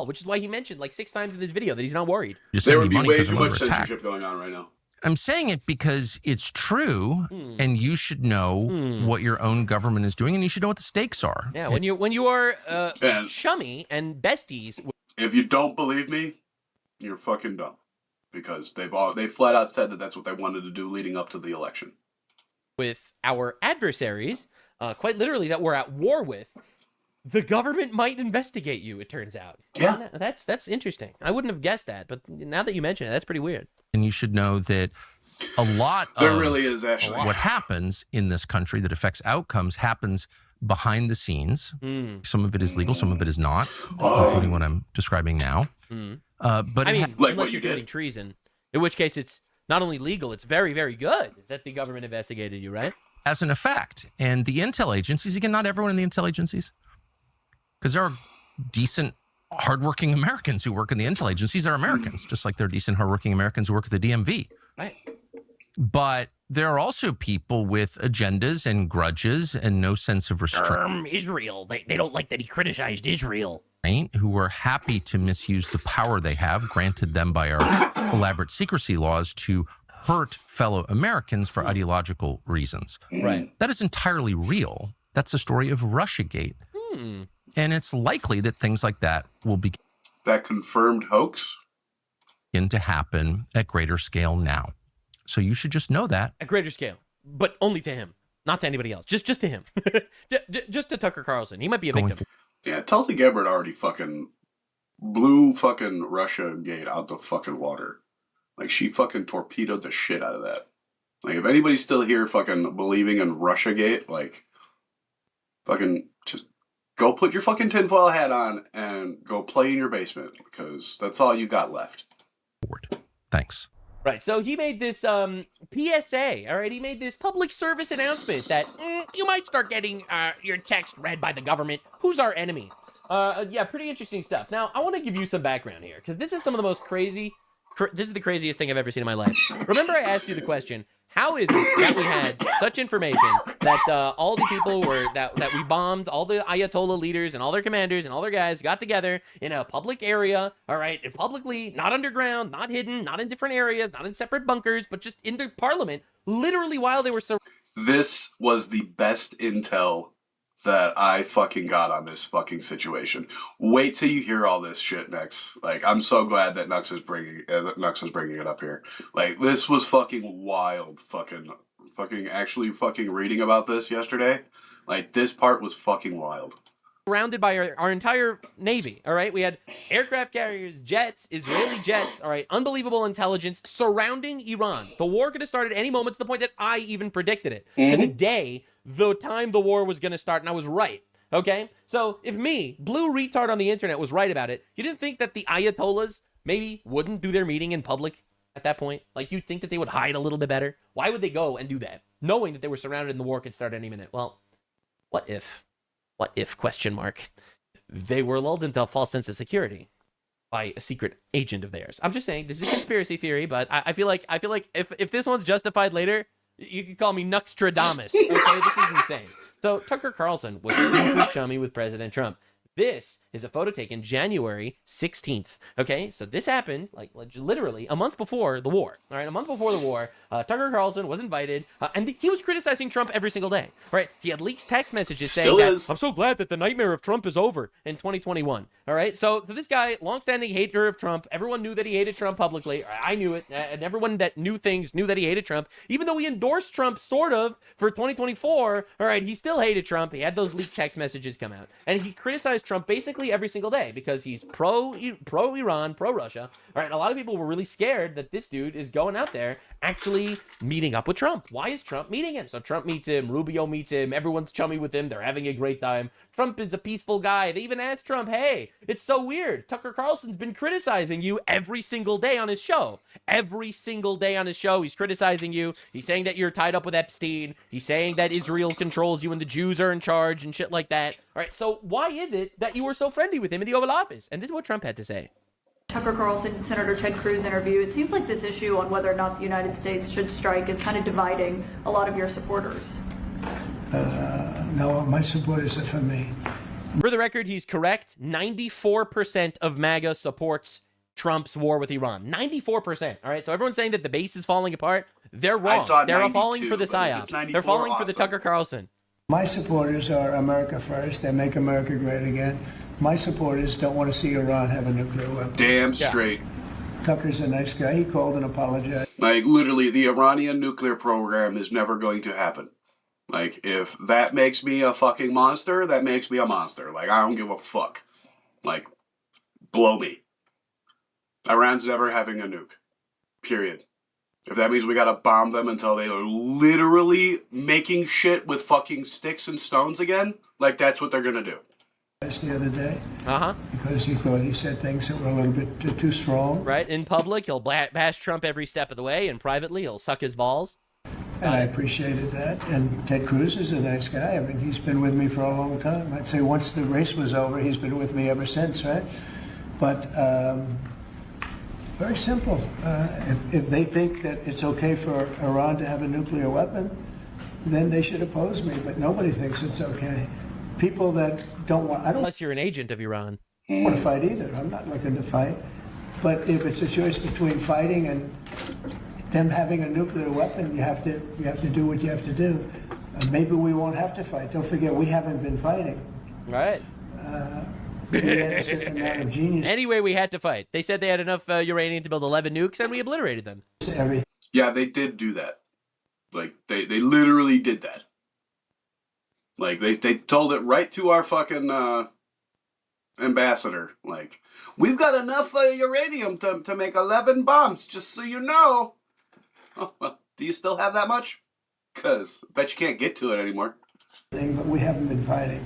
Which is why he mentioned like 6 times in this video that he's not worried. Just There send would me be money way 'cause too I'm much under attack. censorship going on right now. I'm saying it because it's true, and you should know what your own government is doing, and you should know what the stakes are. Yeah, when you are chummy and besties. If you don't believe me, you're fucking dumb, because they flat out said that that's what they wanted to do leading up to the election. With our adversaries, quite literally that we're at war with, the government might investigate you, it turns out. Yeah. That's interesting. I wouldn't have guessed that, but now that you mention it, that's pretty weird. And you should know that a lot There of really is actually what happens in this country that affects outcomes happens behind the scenes. Some of it is legal, some of it is not, including what I'm describing now. But I mean, like unless what you're you did. committing treason, in which case it's not only legal, it's very, very good that the government investigated you, right? as an effect. And the intel agencies, again, not everyone in the intel agencies, because there are decent, hardworking Americans who work in the intel agencies are Americans, just like there are decent, hardworking Americans who work at the DMV. Right. But there are also people with agendas and grudges and no sense of restraint. Israel. They don't like that he criticized Israel. Who are happy to misuse the power they have granted them by our elaborate secrecy laws to hurt fellow Americans for ideological reasons. Right. That is entirely real. That's the story of Russiagate. And it's likely that things like that will begin That confirmed hoax? to happen at greater scale now. So you should just know that. At greater scale, but only to him, not to anybody else. Just to him. Just to Tucker Carlson. He might be a victim. Yeah, Tulsi Gabbard already fucking blew fucking Russiagate out the fucking water. Like, she fucking torpedoed the shit out of that. Like, if anybody's still here fucking believing in Russiagate, like, fucking just go put your fucking tinfoil hat on and go play in your basement, because that's all you got left. Thanks. Right, so he made this PSA, all right? He made this public service announcement that you might start getting your text read by the government. Who's our enemy? Yeah, pretty interesting stuff. Now, I want to give you some background here, because this is some of the most this is the craziest thing I've ever seen in my life. Remember I asked you the question, how is it that we had such information that all the people that we bombed, all the Ayatollah leaders and all their commanders and all their guys got together in a public area, all right, and publicly, not underground, not hidden, not in different areas, not in separate bunkers, but just in the parliament, literally while they were This was the best intel that I fucking got on this fucking situation. Wait till you hear all this shit next. Like, I'm so glad that Nux is bringing it up here. Like, this was fucking wild. Fucking actually fucking reading about this yesterday. Like, this part was fucking wild. surrounded by our entire Navy, all right? We had aircraft carriers, jets, Israeli jets, all right? Unbelievable intelligence surrounding Iran. The war could have started any moment to the point that I even predicted it. To the time the war was going to start, and I was right, okay? So if me, blue retard on the internet, was right about it, you didn't think that the Ayatollahs maybe wouldn't do their meeting in public at that point? Like, you'd think that they would hide a little bit better? Why would they go and do that, knowing that they were surrounded and the war could start any minute? Well, what if, question mark, they were lulled into a false sense of security by a secret agent of theirs? I'm just saying, this is a conspiracy theory, but I feel like if this one's justified later, you could call me Nuxtradamus. Okay, this is insane. So Tucker Carlson was super chummy with President Trump. This is a photo taken January 16th. Okay, so this happened like literally a month before the war. All right, a month before the war, Tucker Carlson was invited, and he was criticizing Trump every single day. Right, he had leaked text messages saying that I'm so glad that the nightmare of Trump is over in 2021. All right, so this guy, longstanding hater of Trump, everyone knew that he hated Trump publicly. I knew it, and everyone that knew things knew that he hated Trump. Even though he endorsed Trump sort of for 2024, all right, he still hated Trump. He had those leaked text messages come out, and he criticized Trump basically every single day because he's pro-Iran, pro-Russia. All right, a lot of people were really scared that this dude is going out there actually meeting up with Trump. Why is Trump meeting him? So Trump meets him, Rubio meets him, everyone's chummy with him, they're having a great time. Trump is a peaceful guy. They even asked Trump, hey, it's so weird, Tucker Carlson's been criticizing you every single day on his show. Every single day on his show, he's criticizing you. He's saying that you're tied up with Epstein. He's saying that Israel controls you and the Jews are in charge and shit like that. All right, so why is it that you were so friendly with him in the Oval Office? And this is what Trump had to say. Tucker Carlson, Senator Ted Cruz interview, it seems like this issue on whether or not the United States should strike is kind of dividing a lot of your supporters. No, my supporters are for me. For the record, he's correct. 94% of MAGA supports Trump's war with Iran. 94%. All right. So everyone's saying that the base is falling apart. They're wrong. I saw They're 92, falling for the but if it's psyop. 94, They're falling for the awesome. Tucker Carlson. My supporters are America first. They make America great again. My supporters don't want to see Iran have a nuclear weapon. Damn straight. Tucker's a nice guy. He called and apologized. Like, literally, the Iranian nuclear program is never going to happen. Like, if that makes me a fucking monster, that makes me a monster. Like, I don't give a fuck. Like, blow me. Iran's never having a nuke. Period. If that means we gotta bomb them until they are literally making shit with fucking sticks and stones again, like, that's what they're gonna do. The other day, Uh-huh. because he thought he said things that were a little bit too strong. Right? In public, he'll bash Trump every step of the way, and privately, he'll suck his balls. And I appreciated that. And Ted Cruz is a nice guy. I mean, he's been with me for a long time. I'd say once the race was over, he's been with me ever since, right? But very simple. If they think that it's okay for Iran to have a nuclear weapon, then they should oppose me. But nobody thinks it's okay. People that don't want, I don't Unless you're an agent of Iran. want to fight either. I'm not looking to fight. But if it's a choice between fighting and them having a nuclear weapon, you have to do what you have to do. Maybe we won't have to fight. Don't forget, we haven't been fighting. Right. We had a certain amount of genius. Anyway, we had to fight. They said they had enough uranium to build 11 nukes, and we obliterated them. Everything. Yeah, they did do that. Like, they literally did that. Like, they told it right to our fucking ambassador. Like, we've got enough uranium to make 11 bombs, just so you know. Oh, well, do you still have that much? Because I bet you can't get to it anymore. But we haven't been fighting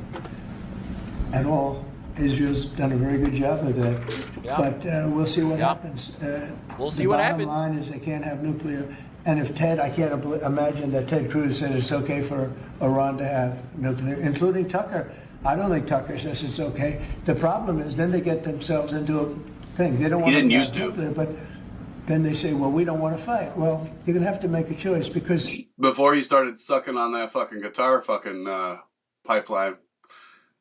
at all. Israel's done a very good job of that. Yeah. But we'll see what Yeah. happens. We'll see what happens. The bottom line is they can't have nuclear. And if I can't imagine that Ted Cruz said it's okay for Iran to have nuclear, including Tucker. I don't think Tucker says it's okay. The problem is then they get themselves into a thing. They don't want didn't to have used to. nuclear, but then they say, well, we don't want to fight. Well, you're going to have to make a choice because Before he started sucking on that fucking guitar fucking pipeline,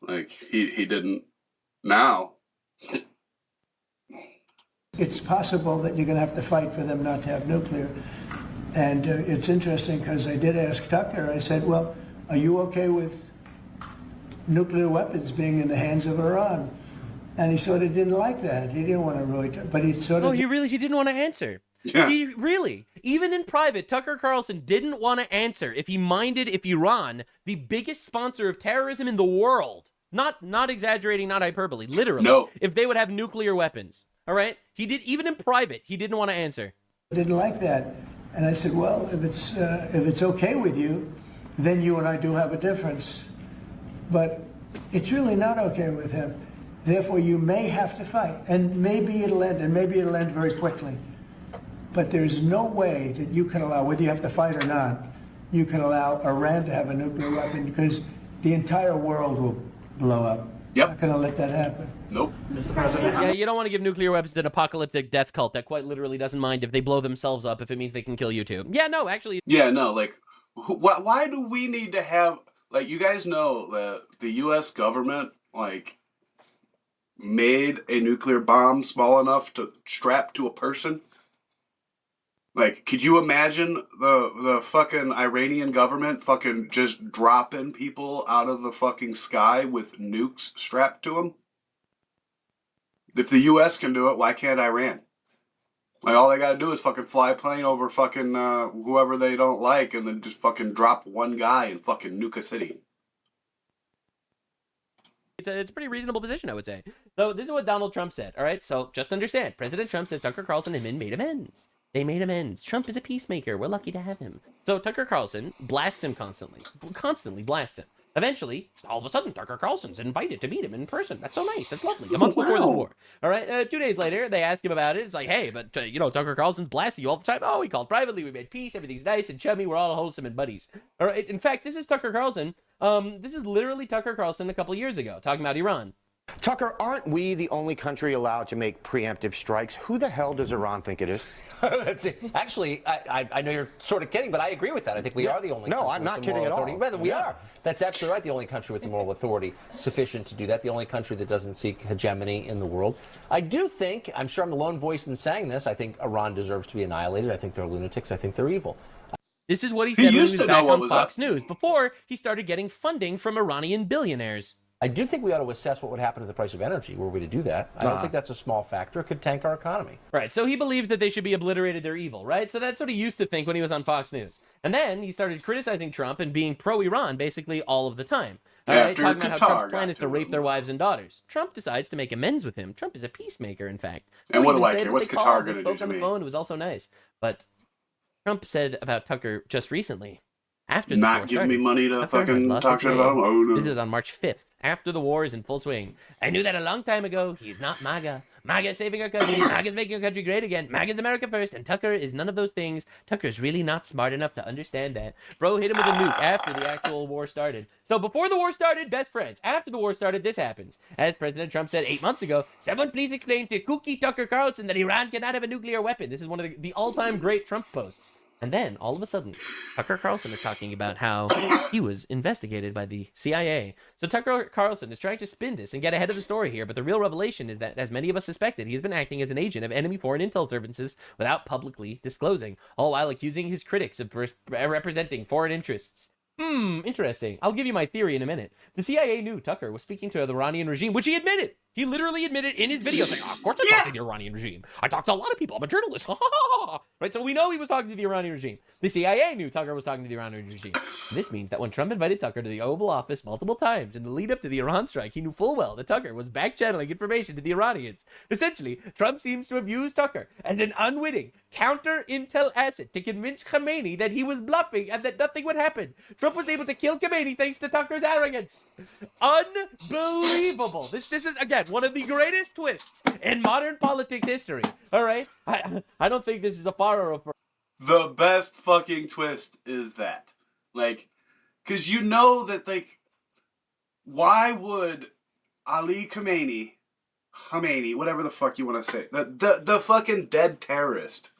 like, he didn't. Now. it's possible that you're going to have to fight for them not to have nuclear. And it's interesting because I did ask Tucker, I said, well, are you okay with nuclear weapons being in the hands of Iran? And he sort of didn't like that. He didn't want to really, but he sort of... he didn't want to answer. Yeah. He really, even in private, Tucker Carlson didn't want to answer if he minded if Iran, the biggest sponsor of terrorism in the world, not exaggerating, not hyperbole, literally, No. if they would have nuclear weapons. All right? He did, even in private, he didn't want to answer. didn't like that. And I said, well, if it's okay with you, then you and I do have a difference. But it's really not okay with him. Therefore, you may have to fight. And maybe it'll end, and maybe it'll end very quickly. But there's no way that you can allow, whether you have to fight or not, you can allow Iran to have a nuclear weapon because the entire world will blow up. Yep. Not going to let that happen. Nope. Yeah, you don't want to give nuclear weapons to an apocalyptic death cult that quite literally doesn't mind if they blow themselves up if it means they can kill you too. Yeah, no, actually. Yeah, no, like, why do we need to have, like, you guys know that the U.S. government, like, made a nuclear bomb small enough to strap to a person? Like, could you imagine the fucking Iranian government fucking just dropping people out of the fucking sky with nukes strapped to them? If the U.S. can do it, why can't Iran? Like, all they gotta do is fucking fly a plane over fucking whoever they don't like and then just fucking drop one guy and fucking nuke a city. It's a pretty reasonable position, I would say. So this is what Donald Trump said, all right? So just understand, President Trump says Tucker Carlson and him made amends. They made amends. Trump is a peacemaker. We're lucky to have him. So Tucker Carlson blasts him constantly blasts him. Eventually, all of a sudden, Tucker Carlson's invited to meet him in person. That's so nice. That's lovely. A month before this war. All right. 2 days later, they ask him about it. It's like, hey, but, Tucker Carlson's blasting you all the time. Oh, he called privately. We made peace. Everything's nice and chummy. We're all wholesome and buddies. All right. In fact, this is Tucker Carlson. This is literally Tucker Carlson a couple years ago talking about Iran. Tucker, aren't we the only country allowed to make preemptive strikes? Who the hell does Iran think it is? That's it. Actually, I know you're sort of kidding, but I agree with that. I think we are the only country I'm not with the kidding moral at authority. all. Rather, we are. That's absolutely right. The only country with the moral authority sufficient to do that. The only country that doesn't seek hegemony in the world. I do think, I'm sure I'm the lone voice in saying this, I think Iran deserves to be annihilated. I think they're lunatics. I think they're evil. This is what he said when he used was to back know what on was Fox up. News before he started getting funding from Iranian billionaires. I do think we ought to assess what would happen to the price of energy were we to do that. I don't think that's a small factor. It could tank our economy. Right, so he believes that they should be obliterated, they're evil, right? So that's what he used to think when he was on Fox News. And then he started criticizing Trump and being pro-Iran basically all of the time. All right, After talking about how Qatar Trump's plan got is to to rape him. their wives and daughters. Trump decides to make amends with him. Trump is a peacemaker, in fact. And He what do even I said care? that What's they Qatar called, they gonna do spoke to on the me? phone. It was also nice. But Trump said about Tucker just recently, after the Not war giving me started, money to Tucker has fucking lost talk shit his about him? way. Oh, no. This is on March 5th, after the war is in full swing. I knew that a long time ago. He's not MAGA. MAGA is saving our country. MAGA is making our country great again. MAGA is America first, and Tucker is none of those things. Tucker's really not smart enough to understand that. Bro hit him with a nuke after the actual war started. So before the war started, best friends. After the war started, this happens. As President Trump said 8 months ago, someone please explain to Kooky Tucker Carlson that Iran cannot have a nuclear weapon. This is one of the all-time great Trump posts. And then, all of a sudden, Tucker Carlson is talking about how he was investigated by the CIA. So Tucker Carlson is trying to spin this and get ahead of the story here, but the real revelation is that, as many of us suspected, he has been acting as an agent of enemy foreign intel services without publicly disclosing, all while accusing his critics of representing foreign interests. Interesting. I'll give you my theory in a minute. The CIA knew Tucker was speaking to the Iranian regime, which he admitted. He literally admitted in his videos, like, of course I talked to the Iranian regime. I talked to a lot of people. I'm a journalist. Right? So we know he was talking to the Iranian regime. The CIA knew Tucker was talking to the Iranian regime. This means that when Trump invited Tucker to the Oval Office multiple times in the lead up to the Iran strike, he knew full well that Tucker was back-channeling information to the Iranians. Essentially, Trump seems to have used Tucker as an unwitting counter-intel asset to convince Khomeini that he was bluffing and that nothing would happen. Trump was able to kill Khomeini thanks to Tucker's arrogance. Unbelievable. This is, again, one of the greatest twists in modern politics history. All right? I don't think this is a far. The best fucking twist is that. Like, because you know that, like, why would Ali Khamenei, whatever the fuck you want to say, the fucking dead terrorist,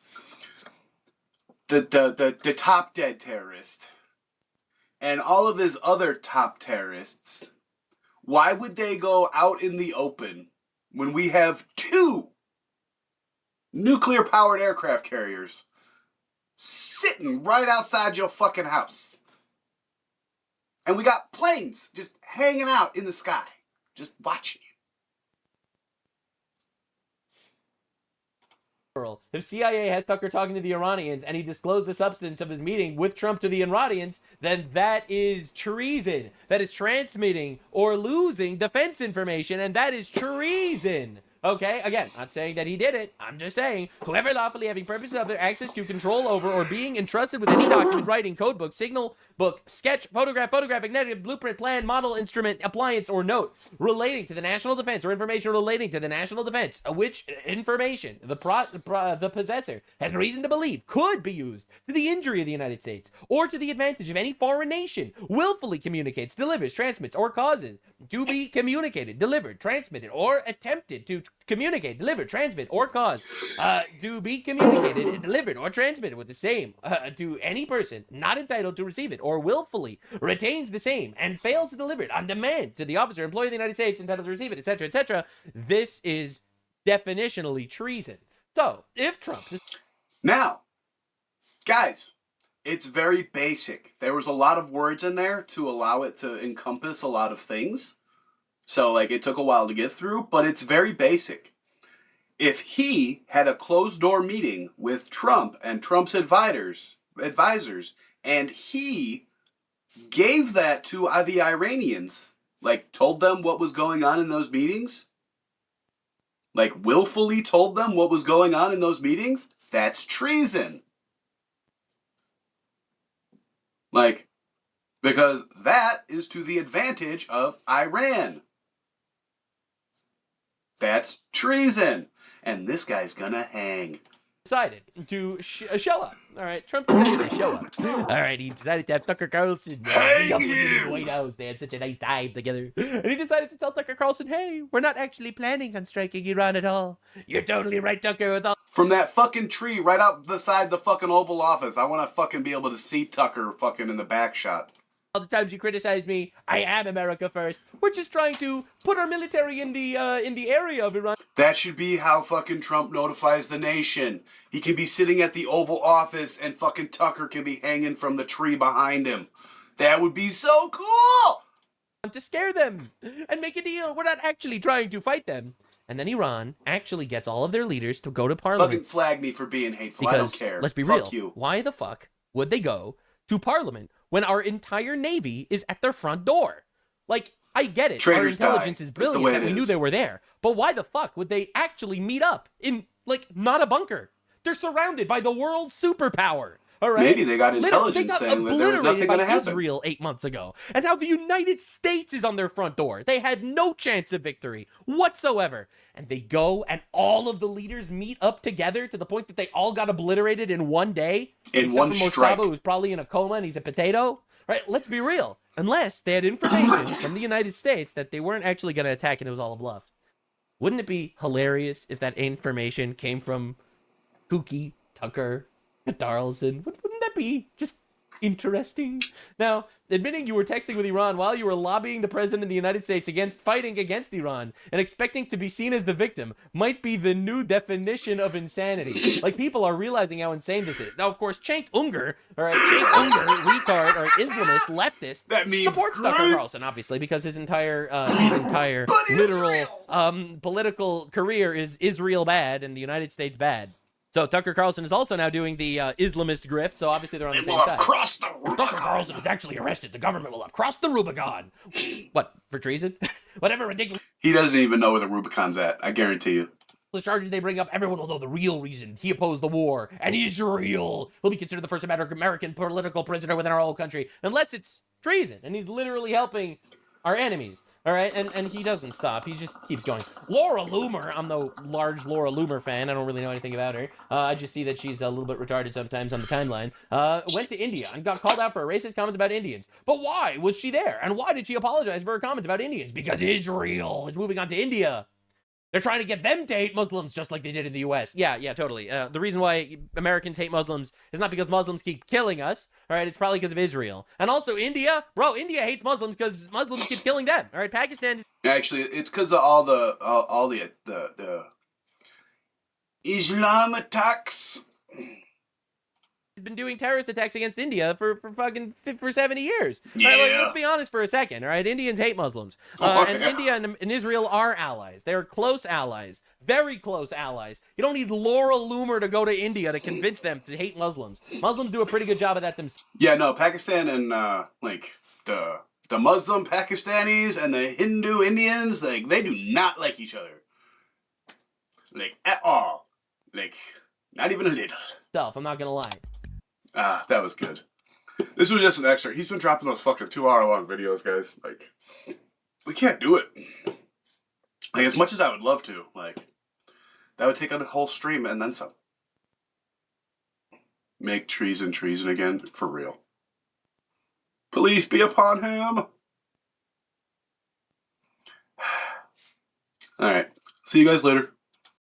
the top dead terrorist, and all of his other top terrorists, why would they go out in the open when we have 2 nuclear-powered aircraft carriers sitting right outside your fucking house? And we got planes just hanging out in the sky, just watching you. If CIA has Tucker talking to the Iranians and he disclosed the substance of his meeting with Trump to the Iranians, then that is treason. That is transmitting or losing defense information, and that is treason. Okay, again, not saying that he did it. I'm just saying, whoever lawfully having purposes of their access to, control over, or being entrusted with any document, writing, code book, signal book, sketch, photograph, photographic, negative, blueprint, plan, model, instrument, appliance, or note relating to the national defense or information relating to the national defense, which information the possessor has reason to believe could be used to the injury of the United States or to the advantage of any foreign nation, willfully communicates, delivers, transmits, or causes to be communicated, delivered, transmitted, or attempted to communicate, deliver, transmit, or cause to be communicated, delivered, or transmitted with the same to any person not entitled to receive it, or willfully retains the same and fails to deliver it on demand to the officer, employee of the United States entitled to receive it, etc., etc., this is definitionally treason. So, if Trump... Now, guys, it's very basic. There was a lot of words in there to allow it to encompass a lot of things. So, like, it took a while to get through, but it's very basic. If he had a closed-door meeting with Trump and Trump's advisors, and he gave that to the Iranians, like, told them what was going on in those meetings, like, willfully told them what was going on in those meetings, that's treason. Like, because that is to the advantage of Iran. That's treason. And this guy's gonna hang. decided to show up. All right, Trump decided to show up. All right, he decided to have Tucker Carlson meet up with him in the White House. They had such a nice time together. And he decided to tell Tucker Carlson, hey, we're not actually planning on striking Iran at all. You're totally right, Tucker. With all From that fucking tree right out beside the fucking Oval Office. I want to fucking be able to see Tucker fucking in the back shot. all the times you criticize me, I am America first. We're just trying to put our military in the area of Iran. That should be how fucking Trump notifies the nation. He can be sitting at the Oval Office and fucking Tucker can be hanging from the tree behind him. That would be so cool! To scare them and make a deal. We're not actually trying to fight them. And then Iran actually gets all of their leaders to go to parliament. Fucking flag me for being hateful. Because, I don't care. Let's be Fuck real. You. Why the fuck would they go to parliament when our entire navy is at their front door? Like, I get it. Traitors our intelligence is brilliant way and we knew they were there. But why the fuck would they actually meet up in, like, not a bunker? They're surrounded by the world's superpower. All right? Maybe they got intelligence saying that there was nothing going to happen. Israel 8 months ago. And now the United States is on their front door. They had no chance of victory whatsoever. And they go and all of the leaders meet up together to the point that they all got obliterated in one day. In except one for strike. Mostrabo, who's probably in a coma and he's a potato. Right? Let's be real. Unless they had information from the United States that they weren't actually going to attack and it was all a bluff. Wouldn't it be hilarious if that information came from Kooky, Tucker, Carlson? Wouldn't that be just interesting? Now, admitting you were texting with Iran while you were lobbying the president of the United States against fighting against Iran and expecting to be seen as the victim might be the new definition of insanity. Like, people are realizing how insane this is. Now, of course, Cenk Uygur, all right, Cenk Uygur, retard, or Islamist, leftist, that means supports Tucker Carlson, obviously, because his entire literal political career is Israel bad and the United States bad. So Tucker Carlson is also now doing the Islamist grift, so obviously they're on the same side. Crossed the Rubicon. If Tucker Carlson is actually arrested, the government will have crossed the Rubicon. What, for treason? Whatever ridiculous He doesn't even know where the Rubicon's at, I guarantee you. charges they bring up, everyone will know the real reason he opposed the war. And Israel will be considered the first American political prisoner within our whole country, unless it's treason, and he's literally helping our enemies. All right, and he doesn't stop. He just keeps going. Laura Loomer, I'm no large Laura Loomer fan. I don't really know anything about her. I just see that she's a little bit retarded sometimes on the timeline. Went to India and got called out for her racist comments about Indians. But why was she there? And why did she apologize for her comments about Indians? Because Israel is moving on to India. They're trying to get them to hate Muslims just like they did in the U.S. Yeah, totally. The reason why Americans hate Muslims is not because Muslims keep killing us, all right? It's probably because of Israel. And also India, bro, India hates Muslims because Muslims keep killing them, all right? Pakistan... Actually, it's because of all the Islam attacks. He's been doing terrorist attacks against India for 70 years. Yeah. All right, like, let's be honest for a second, all right? Indians hate Muslims. And India and Israel are allies. They're close allies. Very close allies. You don't need Laura Loomer to go to India to convince them to hate Muslims. Muslims do a pretty good job of that themselves. Yeah, no, Pakistan and, the Muslim Pakistanis and the Hindu Indians, like, they do not like each other. Like, at all. Like, not even a little. I'm not going to lie. That was good. This was just an extra. He's been dropping those fucking 2-hour-long videos, guys. Like, we can't do it. Like, as much as I would love to, like, that would take a whole stream and then some. Make treason again, for real. Police be upon him. Alright. See you guys later.